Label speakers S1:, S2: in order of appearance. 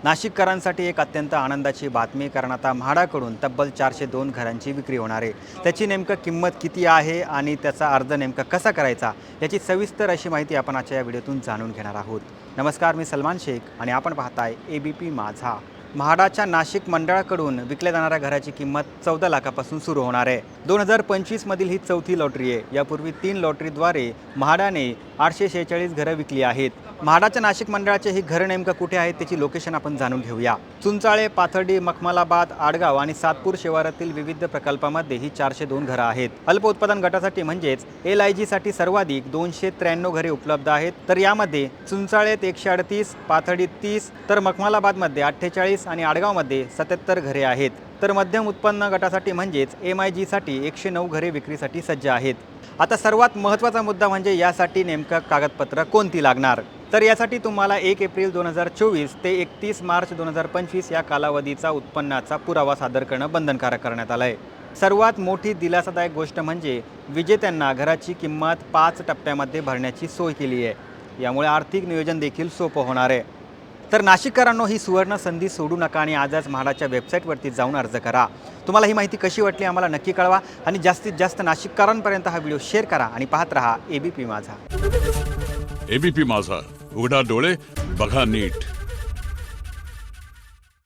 S1: नाशिककरांसाठी एक अत्यंत आनंदाची बातमी, कारण आता म्हाडाकडून तब्बल 402 घरांची विक्री होणार आहे। त्याची नेमकं किंमत किती आहे आणि त्याचा अर्ज नेमका कसा करायचा याची सविस्तर अशी माहिती आपण आजच्या या व्हिडिओतून जाणून घेणार आहोत। नमस्कार, मी सलमान शेख आणि आपण पाहताय ABP माझा। म्हाडाच्या नाशिक मंडळाकडून विकल्या जाणाऱ्या घराची किंमत 14 लाखापासून सुरू होणार आहे। 2025 मधील ही चौथी लॉटरी आहे। यापूर्वी 3 लॉटरीद्वारे म्हाडाने 846 घरं विकली आहेत। म्हाडाच्या नाशिक मंडळाचे ही घर नेमकं कुठे आहेत त्याची लोकेशन आपण जाणून घेऊया। चुंचाळे, पाथर्डी, मखमलाबाद, आडगाव आणि सातपूर शिवारातील विविध प्रकल्पामध्ये ही 402 घरं आहेत। अल्प उत्पादन गटासाठी म्हणजेच LIG साठी सर्वाधिक 293 घरे उपलब्ध आहेत। तर यामध्ये चुंचाळेत 138, पाथर्डीत 30, तर मखमलाबादमध्ये 48 आणि आडगावमध्ये 77 घरे आहेत। तर मध्यम उत्पन्न गटासाठी म्हणजेच MIG साठी 109 घरे विक्रीसाठी सज्ज आहेत। आता सर्वात महत्त्वाचा मुद्दा म्हणजे यासाठी नेमकं कागदपत्र कोणती लागणार। तर यासाठी तुम्हाला 1 एप्रिल 2024 ते 31 मार्च 2025 या कालावधीचा उत्पन्नाचा पुरावा सादर करणं बंधनकारक करण्यात आलं आहे। सर्वात मोठी दिलासादायक गोष्ट म्हणजे विजेत्यांना घराची किंमत 5 टप्प्यामध्ये भरण्याची सोय केली आहे। यामुळे आर्थिक नियोजन देखील सोपं होणार आहे। तर नाशिककरांनो, ही सुवर्ण संधी सोडू नका आणि आजच म्हाडाच्या वेबसाईटवरती जाऊन अर्ज करा। तुम्हाला ही माहिती कशी वाटली आम्हाला नक्की कळवा आणि जास्तीत जास्त नाशिककरांपर्यंत हा व्हिडिओ शेअर करा आणि पाहत रहा ABP माझा।
S2: ABP माझा, उघडा डोळे बघा नीट।